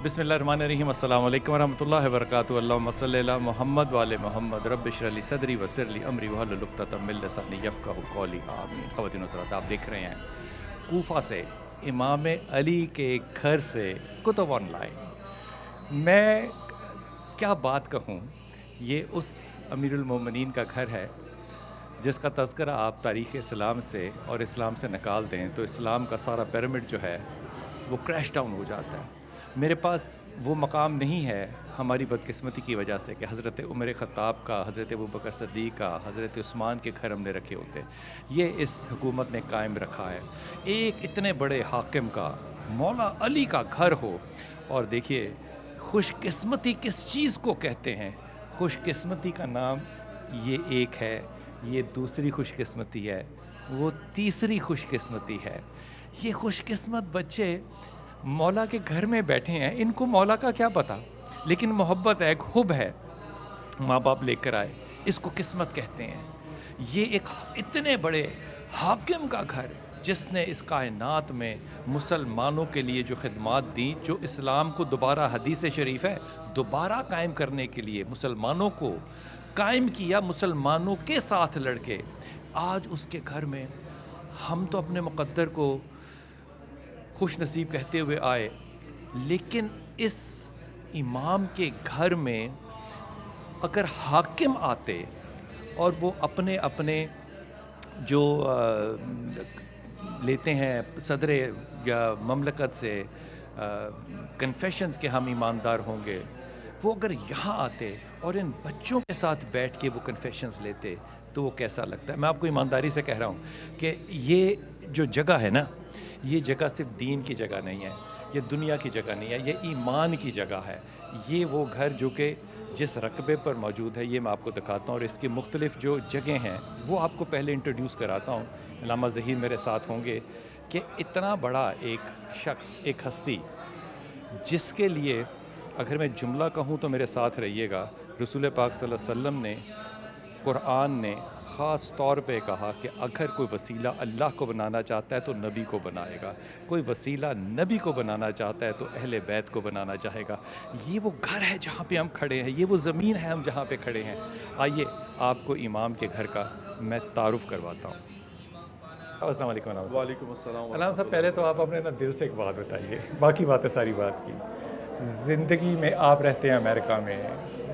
بسم اللہ الرحمن الرحیم السلام علیکم ورحمۃ اللہ وبرکاتہ اللہم صلی علی محمد وعلی محمد رب اشرح لی صدری ویسر لی امری واحلل عقدۃ من لسانی یفقہوا قولی آمین۔ خواتین و حضرات، آپ دیکھ رہے ہیں کوفہ سے امام علی کے گھر سے کتب آن لائن۔ میں کیا بات کہوں، یہ اس امیر المومنین کا گھر ہے جس کا تذکرہ آپ تاریخ اسلام سے اور اسلام سے نکال دیں تو اسلام کا سارا پیرامڈ جو ہے وہ کریش ڈاؤن ہو جاتا ہے۔ میرے پاس وہ مقام نہیں ہے ہماری بدقسمتی کی وجہ سے کہ حضرت عمر خطاب کا، حضرت ابوبکر صدیق کا، حضرت عثمان کے گھر ہم نے رکھے ہوتے۔ یہ اس حکومت نے قائم رکھا ہے۔ ایک اتنے بڑے حاکم کا، مولا علی کا گھر ہو، اور دیکھیے خوش قسمتی کس چیز کو کہتے ہیں۔ خوش قسمتی کا نام یہ ایک ہے، یہ دوسری خوش قسمتی ہے، وہ تیسری خوش قسمتی ہے۔ یہ خوش قسمت بچے مولا کے گھر میں بیٹھے ہیں، ان کو مولا کا کیا پتہ، لیکن محبت ہے، ایک حب ہے، ماں باپ لے کر آئے، اس کو قسمت کہتے ہیں۔ یہ ایک اتنے بڑے حاکم کا گھر جس نے اس کائنات میں مسلمانوں کے لیے جو خدمات دیں، جو اسلام کو دوبارہ، حدیث شریف ہے، دوبارہ قائم کرنے کے لیے مسلمانوں کو قائم کیا، مسلمانوں کے ساتھ لڑ کے۔ آج اس کے گھر میں ہم تو اپنے مقدر کو خوش نصیب کہتے ہوئے آئے، لیکن اس امام کے گھر میں اگر حاکم آتے اور وہ اپنے اپنے جو لیتے ہیں صدر یا مملکت سے کنفیشنز کے ہم ایماندار ہوں گے، وہ اگر یہاں آتے اور ان بچوں کے ساتھ بیٹھ کے وہ کنفیشنز لیتے تو وہ کیسا لگتا ہے۔ میں آپ کو ایمانداری سے کہہ رہا ہوں کہ یہ جو جگہ ہے نا، یہ جگہ صرف دین کی جگہ نہیں ہے، یہ دنیا کی جگہ نہیں ہے، یہ ایمان کی جگہ ہے۔ یہ وہ گھر جو کہ جس رقبے پر موجود ہے، یہ میں آپ کو دکھاتا ہوں، اور اس کی مختلف جو جگہیں ہیں وہ آپ کو پہلے انٹروڈیوس کراتا ہوں۔ علامہ ظہیر میرے ساتھ ہوں گے کہ اتنا بڑا ایک شخص، ایک ہستی، جس کے لیے اگر میں جملہ کہوں تو میرے ساتھ رہیے گا، رسول پاک صلی اللہ علیہ وسلم نے، قرآن نے خاص طور پہ کہا کہ اگر کوئی وسیلہ اللہ کو بنانا چاہتا ہے تو نبی کو بنائے گا، کوئی وسیلہ نبی کو بنانا چاہتا ہے تو اہل بیت کو بنانا چاہے گا۔ یہ وہ گھر ہے جہاں پہ ہم کھڑے ہیں، یہ وہ زمین ہے ہم جہاں پہ کھڑے ہیں۔ آئیے آپ کو امام کے گھر کا میں تعارف کرواتا ہوں۔ السلام علیکم علامہ صاحب۔ وعلیکم السلام۔ علامہ صاحب، پہلے تو آپ اپنے دل سے ایک بات بتائیے، باقی باتیں ساری بات کی۔ زندگی میں آپ رہتے ہیں امریکہ میں،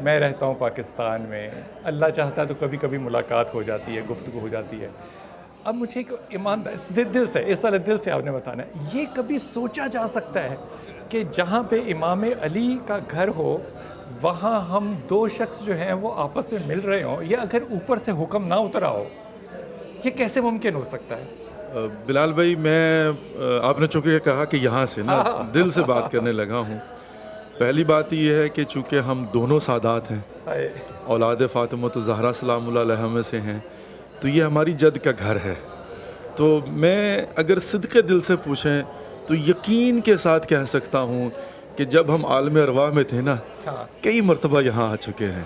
میں رہتا ہوں پاکستان میں، اللہ چاہتا ہے تو کبھی کبھی ملاقات ہو جاتی ہے، گفتگو ہو جاتی ہے۔ اب مجھے ایک ایماندار دل سے، اس والے دل سے آپ نے بتانا ہے، یہ کبھی سوچا جا سکتا ہے کہ جہاں پہ امام علی کا گھر ہو وہاں ہم دو شخص جو ہیں وہ آپس میں مل رہے ہوں، یا اگر اوپر سے حکم نہ اترا ہو، یہ کیسے ممکن ہو سکتا ہے؟ بلال بھائی، میں آپ نے چونکہ کہا کہ یہاں سے نا دل سے بات کرنے لگا ہوں۔ پہلی بات یہ ہے کہ چونکہ ہم دونوں سادات ہیں، اولاد فاطمہ الزہرا سلام اللہ علیہا میں سے ہیں، تو یہ ہماری جد کا گھر ہے۔ تو میں اگر صدق دل سے پوچھیں تو یقین کے ساتھ کہہ سکتا ہوں کہ جب ہم عالم ارواح میں تھے نا، کئی مرتبہ یہاں آ چکے ہیں۔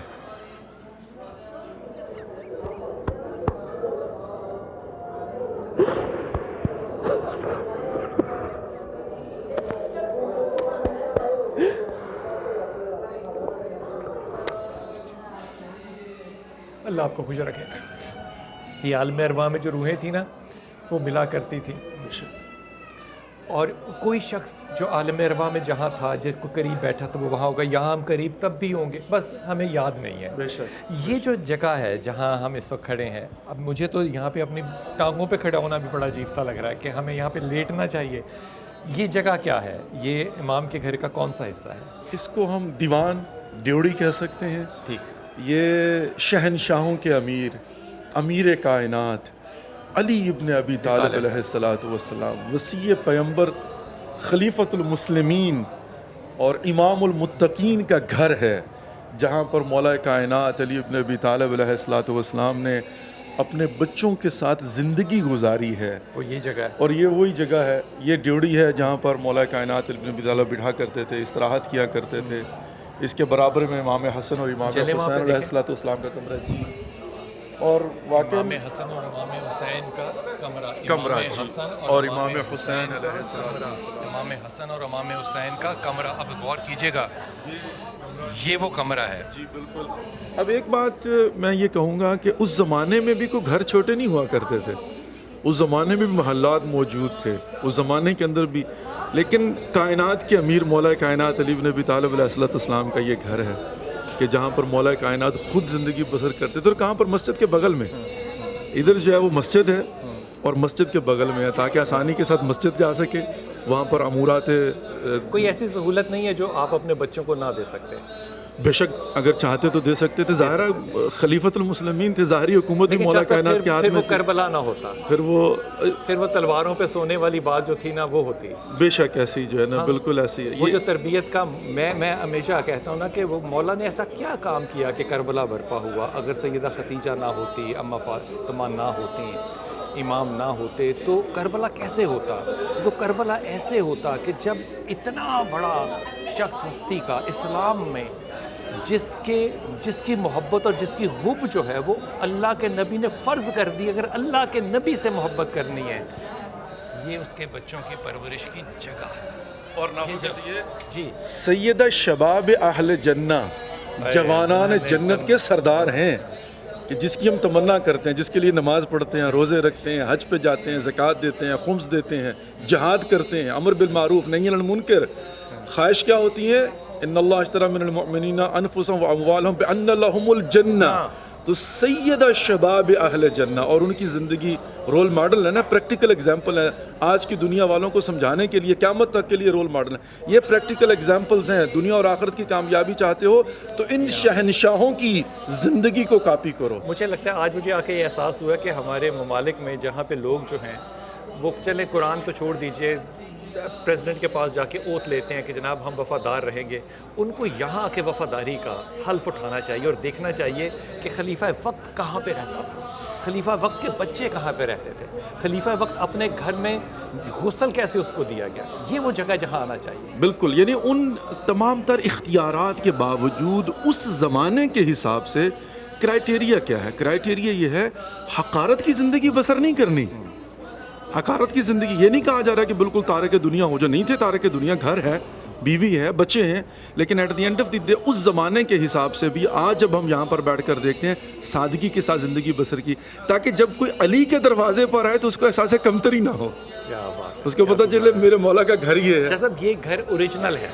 اللہ آپ کو خوش رکھے۔ یہ عالم ارواح میں جو روحیں تھیں نا وہ ملا کرتی تھیں، اور کوئی شخص جو عالم ارواح میں جہاں تھا، جس کو قریب بیٹھا تو وہ وہاں ہوگا، یہاں ہم قریب تب بھی ہوں گے، بس ہمیں یاد نہیں ہے۔ بے شک۔ یہ جو جگہ ہے جہاں ہم اس وقت کھڑے ہیں، اب مجھے تو یہاں پہ اپنی ٹانگوں پہ کھڑا ہونا بھی بڑا عجیب سا لگ رہا ہے کہ ہمیں یہاں پہ لیٹنا چاہیے۔ یہ جگہ کیا ہے؟ یہ امام کے گھر کا کون سا حصہ ہے؟ اس کو ہم دیوان ڈیوڑی کہہ سکتے ہیں۔ ٹھیک۔ یہ شہنشاہوں کے امیر، امیر کائنات علی ابن ابی طالب علیہ الصلوۃ والسلام، وصی پیمبر، خلیفۃ المسلمین اور امام المتقین کا گھر ہے، جہاں پر مولا کائنات علی ابن ابی طالب علیہ الصلوۃ والسلام نے اپنے بچوں کے ساتھ زندگی گزاری ہے۔ وہ یہ جگہ ہے، اور یہ وہی جگہ ہے، یہ ڈیوڑی ہے جہاں پر مولا کائنات علی ابن ابی طالب بٹھا کرتے تھے، استراحت کیا کرتے تھے۔ اس کے برابر میں امام حسن اور امام حسین علیہ الصلوۃ والسلام کا کمرہ۔ جی اور واقعی امام حسن اور امام حسین کا کمرہ، کمرہ امام حسن اور امام حسین علیہ السلام، امام حسن اور امام حسین کا کمرہ. اب غور کیجیے گا، یہ وہ کمرہ ہے. جی بالکل. اب ایک بات میں یہ کہوں گا کہ اس زمانے میں بھی کوئی گھر چھوٹے نہیں ہوا کرتے تھے، اس زمانے میں بھی محلات موجود تھے، اس زمانے کے اندر بھی، لیکن کائنات کے امیر مولا کائنات علی بن ابی طالب علیہ السلام کا یہ گھر ہے کہ جہاں پر مولا کائنات خود زندگی بسر کرتے تھے. اور کہاں پر؟ مسجد کے بغل میں. ادھر جو ہے وہ مسجد ہے اور مسجد کے بغل میں ہے تاکہ آسانی کے ساتھ مسجد جا سکے. وہاں پر امورات کوئی ایسی سہولت نہیں ہے جو آپ اپنے بچوں کو نہ دے سکتے. بے شک اگر چاہتے تو دے سکتے تھے. ظاہر خلیفۃ المسلمین تھے، ظاہری حکومت بھی مولا کائنات کے ہاتھ پھر میں وہ کربلا نہ ہوتا، پھر وہ تلواروں پہ سونے والی بات جو تھی نا وہ ہوتی. بے شک ایسی جو ہے نا بالکل ایسی ہے. وہ جو تربیت کا میں ہمیشہ کہتا ہوں نا کہ وہ مولا نے ایسا کیا کام کیا کہ کربلا برپا ہوا. اگر سیدہ ختیجہ نہ ہوتی، اما فاطمہ نہ ہوتی، امام نہ ہوتے تو کربلا کیسے ہوتا؟ وہ کربلا ایسے ہوتا کہ جب اتنا بڑا شخص ہستی کا اسلام میں جس کی محبت اور جس کی حب جو ہے وہ اللہ کے نبی نے فرض کر دی. اگر اللہ کے نبی سے محبت کرنی ہے، یہ اس کے بچوں کی پرورش کی جگہ ہے. اور جی سیدہ شباب اہل جنہ، جوانان جنت کے سردار ہیں کہ جس کی ہم تمنا کرتے ہیں، جس کے لیے نماز پڑھتے ہیں، روزے رکھتے ہیں، حج پہ جاتے ہیں، زکوٰۃ دیتے ہیں، خمس دیتے ہیں، جہاد کرتے ہیں، امر بالمعروف نہی عن المنکر. خواہش کیا ہوتی ہے؟ ان اللہ اشتری من المؤمنین انفسهم واموالهم بان لهم الجنہ. تو سیدہ شباب اہل جنہ، اور ان کی زندگی رول ماڈل ہے نا، پریکٹیکل ایگزامپل ہے آج کی دنیا والوں کو سمجھانے کے لیے، قیامت تک کے لیے رول ماڈل ہے. یہ پریکٹیکل ایگزامپلز ہیں. دنیا اور آخرت کی کامیابی چاہتے ہو تو ان شہنشاہوں کی زندگی کو کاپی کرو. مجھے لگتا ہے آج مجھے آ کے یہ احساس ہوا کہ ہمارے ممالک میں جہاں پہ لوگ جو ہیں وہ چلے قرآن تو چھوڑ دیجئے، پریزیڈنٹ کے پاس جا کے اوت لیتے ہیں کہ جناب ہم وفادار رہیں گے. ان کو یہاں آ کے وفاداری کا حلف اٹھانا چاہیے اور دیکھنا چاہیے کہ خلیفہ وقت کہاں پہ رہتا تھا، خلیفہ وقت کے بچے کہاں پہ رہتے تھے، خلیفہ وقت اپنے گھر میں غسل کیسے اس کو دیا گیا. یہ وہ جگہ جہاں آنا چاہیے. بالکل. یعنی ان تمام تر اختیارات کے باوجود اس زمانے کے حساب سے کرائٹیریا کیا ہے؟ کرائٹیریا یہ ہے حقارت کی زندگی بسر نہیں کرنی. حقارت کی زندگی یہ نہیں کہا جا رہا کہ بالکل تارک دنیا ہو، جو نہیں تھے تارک دنیا، گھر ہے، بیوی ہے، بچے ہیں، لیکن at the end of the day اس زمانے کے حساب سے بھی آج جب ہم یہاں پر بیٹھ کر دیکھتے ہیں سادگی کے ساتھ زندگی بسر کی، تاکہ جب کوئی علی کے دروازے پر آئے تو اس کو احساس کمتری نہ ہو. کیا بات، اس کو پتہ چلے میرے مولا کا گھر یہ ہے. صاحب یہ گھر اوریجنل ہے،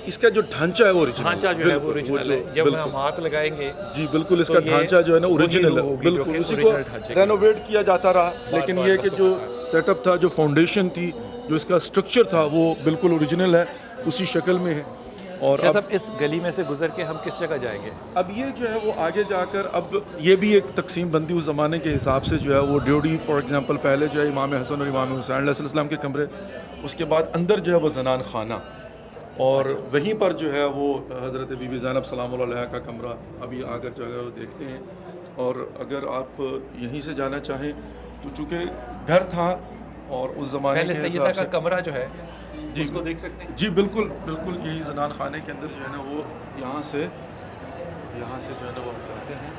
اس کا جو ڈھانچہ ہے وہ اوریجنل ڈھانچہ جو ہے وہ اوریجنل ہے. جب ہم ہاتھ لگائیں گے جی بالکل اس کا ڈھانچہ جو ہے نا اوریجنل ہے. بالکل اسی کو رینوویٹ کیا جاتا رہا، لیکن یہ کہ جو سیٹ اپ تھا، جو فاؤنڈیشن تھی، جو اس کا سٹرکچر تھا وہ بالکل اوریجنل ہے، اسی شکل میں ہے. اور اب اس گلی میں سے گزر کے ہم کس جگہ جائیں گے؟ اب یہ جو ہے وہ آگے جا کر اب یہ بھی ایک تقسیم بندی اس زمانے کے حساب سے جو ہے وہ ڈیوڈی فار ایگزامپل پہلے جو ہے امام حسن اور امام حسین علیہ السلام کے کمرے، اس کے بعد اندر جو ہے وہ زنان خانہ، اور وہیں پر جو ہے وہ حضرت بی بی زینب سلام اللہ علیہ کا کمرہ ابھی آ کر جو ہے وہ دیکھتے ہیں. اور اگر آپ یہیں سے جانا چاہیں تو چونکہ گھر تھا اور اس زمانے کے سیدہ حساب کا سے کمرہ جو ہے جی اس کو دیکھ سکتے ہیں. جی بالکل بالکل یہی زنان خانے کے اندر جو ہے نا وہ یہاں سے جو ہے نا وہ ہم کرتے ہیں.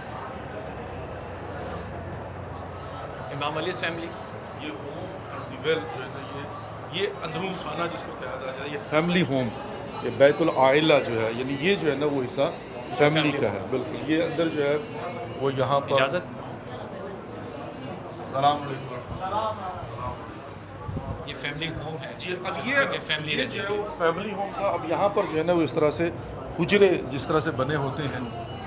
امام علی's فیملی، یہ ہوم اینڈ دی ویل جو ہے نا یہ اندرون خانہ جس کو کہا جاتا ہے، یہ فیملی ہوم، یہ بیت العائلہ جو ہے، یعنی یہ جو ہے نا وہ حصہ فیملی کا ہے. بالکل. یہ اندر جو ہے وہ یہاں پر اجازت. السلام علیکم. یہ فیملی ہوم ہے جی اب فیملی یہ رہتی جو ہے تھی. وہ فیملی ہوم تھا. اب یہاں پر جو ہے نا وہ اس طرح سے حجرے جس طرح سے بنے ہوتے ہیں،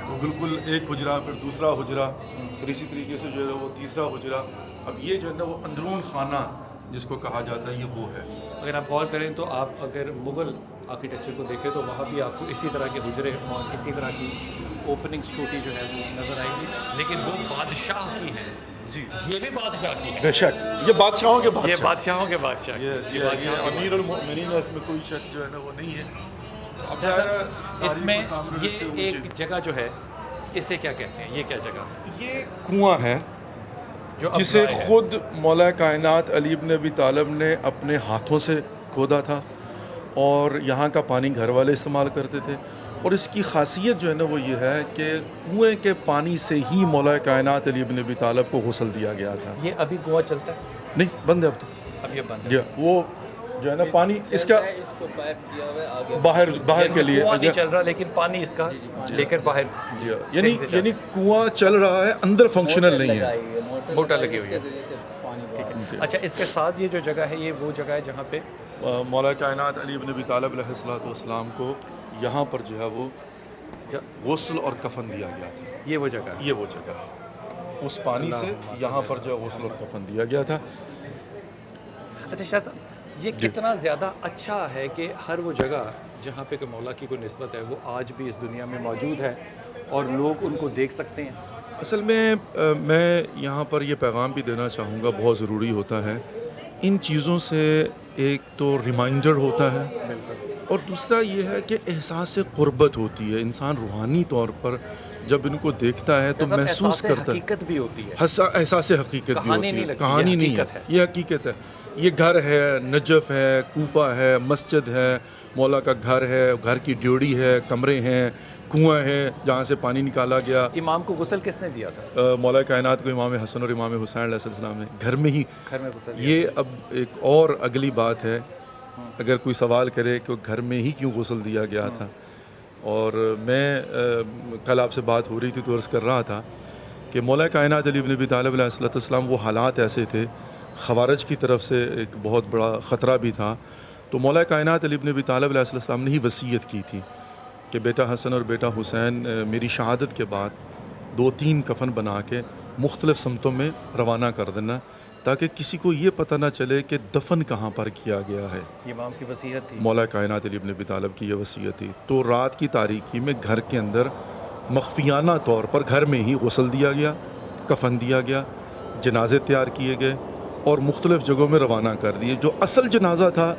تو بالکل ایک حجرہ، پھر دوسرا حجرا، پھر اسی طریقے سے جو ہے وہ تیسرا حجرا. اب یہ جو ہے نا وہ اندرون خانہ جس کو کہا جاتا ہے یہ وہ ہے. اگر آپ غور کریں تو آپ اگر مغل آرکیٹیکچر کو دیکھیں تو وہاں بھی آپ کو اسی طرح کے حجرے اور اسی طرح کی اوپننگز چھوٹی جو ہے وہ نظر آئے گی، لیکن وہ بادشاہ کی ہیں. جی یہ بھی بادشاہ کی ہے. بے شک یہ بادشاہوں کے یہ بادشاہوں کے بادشاہ یہ امیر المؤمنین ہے، اس میں کوئی شک جو ہے نا وہ نہیں ہے. اب اس میں یہ ایک جگہ جو ہے اسے کیا کہتے ہیں؟ یہ کیا جگہ ہے؟ یہ کنواں ہے جسے خود مولا کائنات علی بن ابی طالب نے اپنے ہاتھوں سے کھودا تھا. اور یہاں کا پانی گھر والے استعمال کرتے تھے. اور اس کی خاصیت جو ہے نا وہ یہ ہے کہ کنویں کے پانی سے ہی مولا کائنات علی ابن ابی طالب کو غسل دیا گیا تھا. یہ ابھی کنواں چلتا ہے؟ نہیں، بند ہے اب تو. اب یہ بند جی ہے. وہ جو ہے نا پانی اس کا اس کو پائپ دیا ہوا ہے آگے باہر کے لیے. کنواں نہیں چل رہا لیکن پانی اس کا لے کر باہر یعنی کنواں چل رہا ہے، اندر فنکشنل نہیں ہے. موٹر لگی ہوئی ہے. کے ذریعے سے پانی باہر. اچھا، اس کے ساتھ یہ جو جگہ ہے یہ وہ جگہ ہے جہاں پہ مولا کائنات علی ابن ابی طالب علیہ الصلوۃ والسلام کو یہاں پر جو ہے وہ غسل اور کفن دیا گیا تھا. یہ وہ جگہ ہے. یہ وہ جگہ ہے، اس پانی سے یہاں پر جو غسل اور کفن دیا گیا تھا. اچھا شاہ صاحب، یہ کتنا زیادہ اچھا ہے کہ ہر وہ جگہ جہاں پہ کہ مولا کی کوئی نسبت ہے وہ آج بھی اس دنیا میں موجود ہے اور لوگ ان کو دیکھ سکتے ہیں. اصل میں یہاں پر یہ پیغام بھی دینا چاہوں گا، بہت ضروری ہوتا ہے. ان چیزوں سے ایک تو ریمائنڈر ہوتا ہے اور دوسرا یہ ہے کہ احساس قربت ہوتی ہے. انسان روحانی طور پر جب ان کو دیکھتا ہے تو محسوس کرتا ہے. حقیقت بھی ہوتی ہے. احساس حقیقت بھی ہوتی ہے. کہانی نہیں ہے، یہ یہ حقیقت ہے. یہ گھر ہے، نجف ہے، کوفہ ہے، مسجد ہے، مولا کا گھر ہے، گھر کی ڈیوڑی ہے، کمرے ہیں، کنواں ہے جہاں سے پانی نکالا گیا. امام کو غسل کس نے دیا تھا؟ مولا کائنات کو امام حسن اور امام حسین علیہ السلام نے گھر میں ہی. گھر میں غسل دیا. یہ اب ایک اور اگلی بات ہے، اگر کوئی سوال کرے کہ گھر میں ہی کیوں غسل دیا گیا تھا. اور میں کل آپ سے بات ہو رہی تھی تو عرض کر رہا تھا کہ مولا کائنات علی ابن ابی طالب علیہ السلام وہ حالات ایسے تھے، خوارج کی طرف سے ایک بہت بڑا خطرہ بھی تھا. تو مولا کائنات علی ابن ابی طالب علیہ السلام نے ہی وصیت کی تھی کہ بیٹا حسن اور بیٹا حسین میری شہادت کے بعد 2-3 کفن بنا کے مختلف سمتوں میں روانہ کر دینا تاکہ کسی کو یہ پتہ نہ چلے کہ دفن کہاں پر کیا گیا ہے. امام کی وصیت تھی. مولا کائنات علی ابن ابی طالب کی یہ وصیت تھی. تو رات کی تاریکی میں گھر کے اندر مخفیانہ طور پر گھر میں ہی غسل دیا گیا، کفن دیا گیا، جنازے تیار کیے گئے اور مختلف جگہوں میں روانہ کر دیے. جو اصل جنازہ تھا،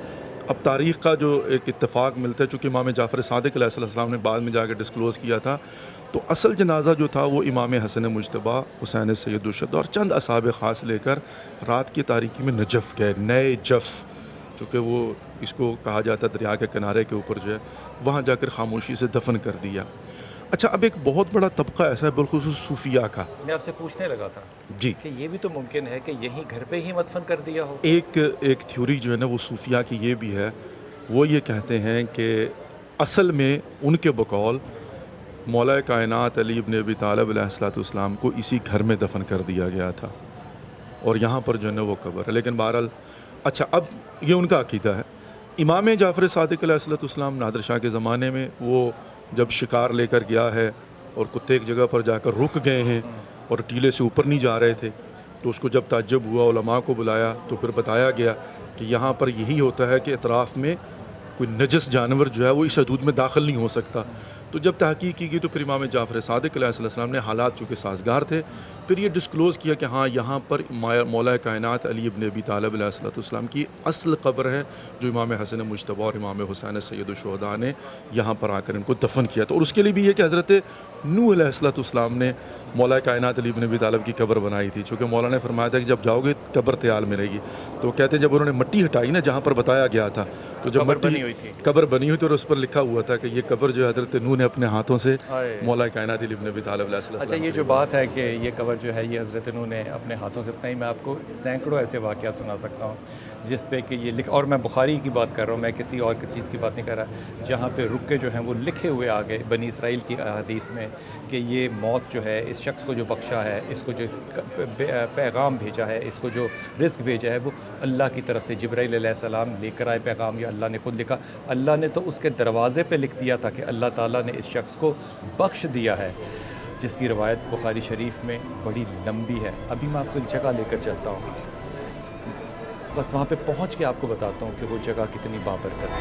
اب تاریخ کا جو ایک اتفاق ملتا ہے چونکہ امام جعفر صادق علیہ السلام نے بعد میں جا کے ڈسکلوز کیا تھا، تو اصل جنازہ جو تھا وہ امام حسن مجتبیٰ حسین سید الشہداء اور چند اصحاب خاص لے کر رات کی تاریکی میں نجف گئے. نئے جف، چونکہ وہ اس کو کہا جاتا ہے دریا کے کنارے کے اوپر جو ہے، وہاں جا کر خاموشی سے دفن کر دیا. اچھا، اب ایک بہت بڑا طبقہ ایسا ہے بالخصوص صوفیاء کا. میں آپ سے پوچھنے لگا تھا جی، کہ یہ بھی تو ممکن ہے کہ یہیں گھر پہ ہی مدفن کر دیا ہو. ایک تھیوری جو ہے نا وہ صوفیاء کی یہ بھی ہے، وہ یہ کہتے ہیں کہ اصل میں ان کے بقول مولا کائنات علی ابن ابی طالب علیہ السلام کو اسی گھر میں دفن کر دیا گیا تھا اور یہاں پر جو ہے نا وہ قبر ہے. لیکن بہرحال اچھا، اب یہ ان کا عقیدہ ہے. امام جعفر صادق علیہ السلام نادر شاہ کے زمانے میں وہ جب شکار لے کر گیا ہے اور کتے ایک جگہ پر جا کر رک گئے ہیں اور ٹیلے سے اوپر نہیں جا رہے تھے، تو اس کو جب تعجب ہوا، علماء کو بلایا تو پھر بتایا گیا کہ یہاں پر یہی ہوتا ہے کہ اطراف میں کوئی نجس جانور جو ہے وہ اس حدود میں داخل نہیں ہو سکتا. تو جب تحقیق کی گئی تو پھر امام جعفر صادق علیہ السلام نے حالات چونکہ سازگار تھے، پھر یہ ڈسکلوز کیا کہ ہاں یہاں پر مولا کائنات علی ابن ابی طالب علیہ السلام کی اصل قبر ہے جو امام حسن مجتبیٰ اور امام حسین سید الشہداء نے یہاں پر آ کر ان کو دفن کیا. تو اور اس کے لیے بھی یہ کہ حضرت نوح علیہ السلام نے مولا کائنات علی ابن ابی طالب کی قبر بنائی تھی، چونکہ مولا نے فرمایا تھا کہ جب جاؤ گے قبر تیار میں رہے گی. تو کہتے ہیں جب انہوں نے مٹی ہٹائی نا جہاں پر بتایا گیا تھا، تو جب قبر مٹی بنی ہوئی تھی، قبر بنی ہوئی تھی اور اس پر لکھا ہوا تھا کہ یہ قبر جو ہے حضرت نوح نے اپنے ہاتھوں سے مولا کائنات علی ابن ابی طالب علیہ السلام. اچھا، یہ جو بات ہے کہ یہ قبر جو ہے یہ حضرت نوح نے اپنے ہاتھوں سے بنائی، میں آپ کو سینکڑوں ایسے واقعات سنا سکتا ہوں جس پہ کہ یہ اور میں بخاری کی بات کر رہا ہوں، میں کسی اور چیز کی بات نہیں کر رہا، جہاں پہ رک کے جو ہیں وہ لکھے ہوئے آگے بنی اسرائیل کی حدیث میں کہ یہ موت جو ہے اس شخص کو جو بخشا ہے، اس کو جو پیغام بھیجا ہے، اس کو جو رزق بھیجا ہے، وہ اللہ کی طرف سے جبرائیل علیہ السلام لے کر آئے پیغام، یا اللہ نے خود لکھا. اللہ نے تو اس کے دروازے پہ لکھ دیا تھا کہ اللہ تعالیٰ نے اس شخص کو بخش دیا ہے، جس کی روایت بخاری شریف میں بڑی لمبی ہے. ابھی میں آپ کو ایک جگہ لے کر چلتا ہوں، بس وہاں پہ پہنچ کے آپ کو بتاتا ہوں کہ وہ جگہ کتنی بابرکت ہے.